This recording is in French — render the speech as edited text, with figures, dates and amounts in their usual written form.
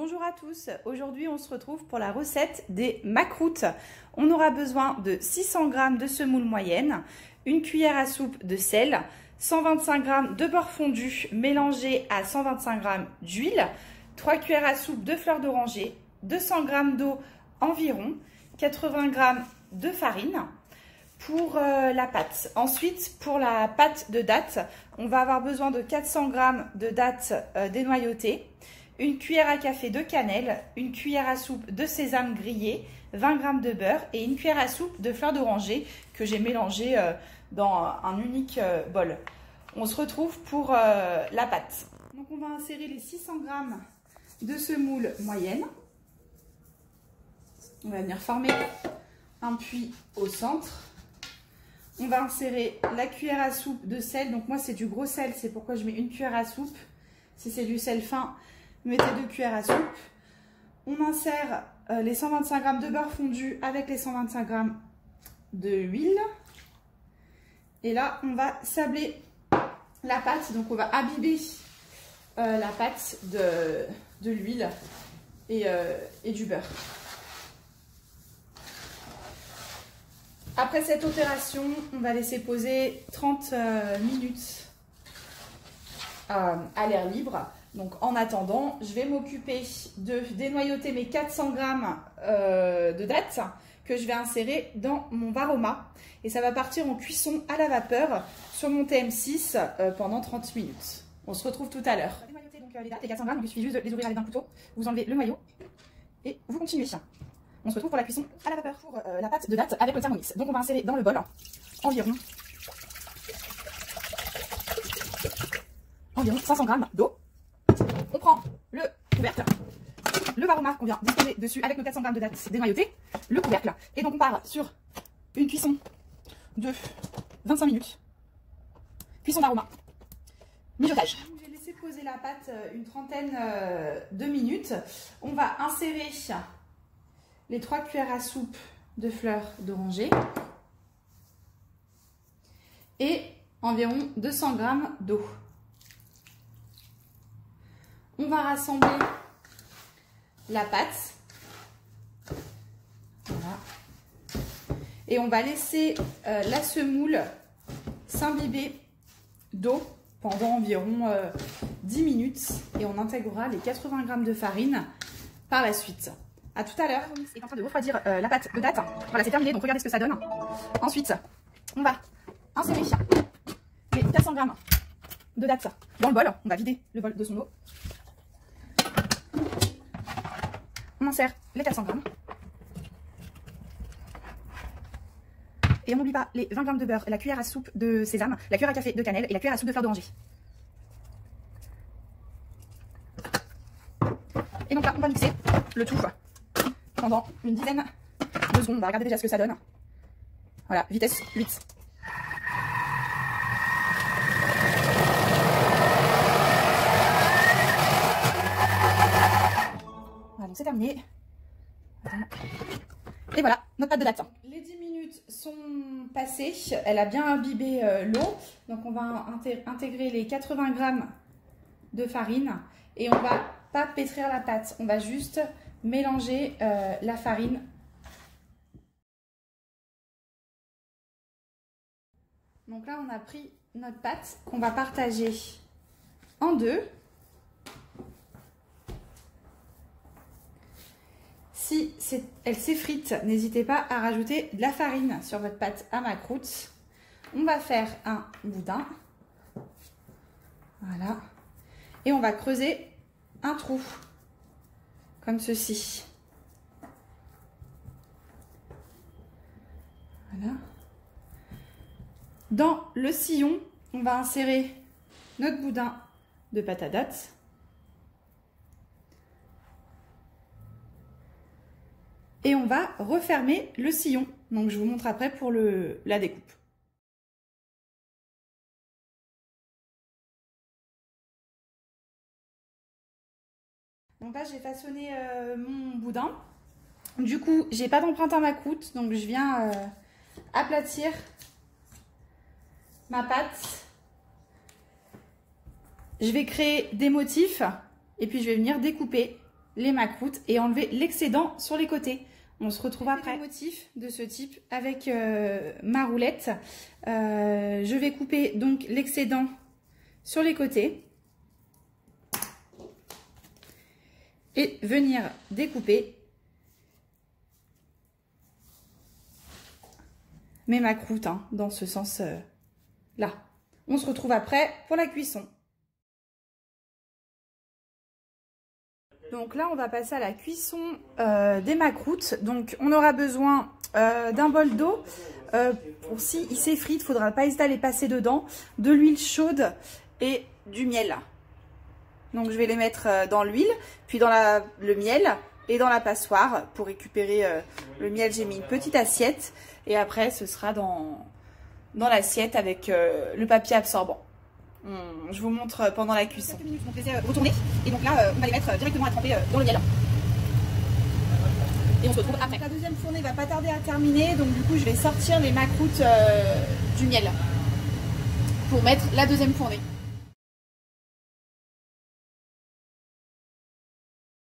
Bonjour à tous, aujourd'hui on se retrouve pour la recette des macroutes. On aura besoin de 600 g de semoule moyenne, une cuillère à soupe de sel, 125 g de beurre fondu mélangé à 125 g d'huile, 3 cuillères à soupe de fleur d'oranger, 200 g d'eau environ, 80 g de farine pour la pâte. Ensuite, pour la pâte de dattes, on va avoir besoin de 400 g de dattes dénoyautées, une cuillère à café de cannelle, une cuillère à soupe de sésame grillé, 20 g de beurre et une cuillère à soupe de fleur d'oranger que j'ai mélangé dans un unique bol. On se retrouve pour la pâte. Donc on va insérer les 600 g de semoule moyenne. On va venir former un puits au centre. On va insérer la cuillère à soupe de sel. Donc moi c'est du gros sel, c'est pourquoi je mets une cuillère à soupe. Si c'est du sel fin, mettez 2 cuillères à soupe. On insère les 125 g de beurre fondu avec les 125 g de huile. Et là, on va sabler la pâte. Donc, on va imbiber la pâte de l'huile et du beurre. Après cette opération, on va laisser poser 30 minutes à l'air libre. Donc en attendant, je vais m'occuper de dénoyauter mes 400 g de dattes que je vais insérer dans mon varoma. Et ça va partir en cuisson à la vapeur sur mon TM6 pendant 30 minutes. On se retrouve tout à l'heure. On va dénoyauter donc les dattes, les 400 g, donc il suffit juste de les ouvrir avec un couteau. Vous enlevez le noyau et vous continuez. On se retrouve pour la cuisson à la vapeur pour la pâte de dattes avec le Thermomix. Donc on va insérer dans le bol environ 500 g d'eau. On prend le couvercle, le varoma qu'on vient disposer dessus avec nos 400 g de dattes dénoyautées, le couvercle. Et donc on part sur une cuisson de 25 minutes. Cuisson varoma, mijotage. J'ai laissé poser la pâte une trentaine de minutes. On va insérer les 3 cuillères à soupe de fleur d'oranger et environ 200 g d'eau. On va rassembler la pâte. Voilà. Et on va laisser la semoule s'imbiber d'eau pendant environ 10 minutes. Et on intégrera les 80 g de farine par la suite. A tout à l'heure. On est en train de refroidir la pâte de dattes. Voilà, c'est terminé, donc regardez ce que ça donne. Ensuite, on va insérer les 400 g de dattes dans le bol. On va vider le bol de son eau. On insère les 400 g. Et on n'oublie pas les 20 g de beurre, la cuillère à soupe de sésame, la cuillère à café de cannelle et la cuillère à soupe de fleur d'oranger. Et donc là, on va mixer le tout pendant une dizaine de secondes. On va regarder déjà ce que ça donne. Voilà, vitesse 8. Voilà, donc c'est terminé. Et voilà, notre pâte de dattes. Les 10 minutes sont passées. Elle a bien imbibé l'eau. Donc on va intégrer les 80 g de farine. Et on va pas pétrir la pâte. On va juste mélanger la farine. Donc là, on a pris notre pâte qu'on va partager en deux. Si elle s'effrite, n'hésitez pas à rajouter de la farine sur votre pâte à macroute. On va faire un boudin. Voilà. Et on va creuser un trou, comme ceci. Voilà. Dans le sillon, on va insérer notre boudin de pâte à dattes. Et on va refermer le sillon. Donc je vous montre après pour la découpe. Donc là j'ai façonné mon boudin. Du coup j'ai pas d'empreinte à macroute, donc je viens aplatir ma pâte. Je vais créer des motifs et puis je vais venir découper les macroutes et enlever l'excédent sur les côtés. On se retrouve après. Des motifs de ce type avec ma roulette. Je vais couper donc l'excédent sur les côtés et venir découper mes macroutes hein, dans ce sens là. On se retrouve après pour la cuisson. Donc là, on va passer à la cuisson des macroutes. Donc, on aura besoin d'un bol d'eau. Pour si il s'effrite, il ne faudra pas hésiter à les passer dedans. De l'huile chaude et du miel. Donc, je vais les mettre dans l'huile, puis dans le miel et dans la passoire. Pour récupérer le miel, j'ai mis une petite assiette. Et après, ce sera dans l'assiette avec le papier absorbant. Je vous montre pendant la cuisson. Quelques minutes, donc les retourner. Et donc là, on va les mettre directement à tremper dans le miel. Et on se retrouve après. La deuxième fournée va pas tarder à terminer. Donc du coup, je vais sortir les macroutes du miel pour mettre la deuxième fournée.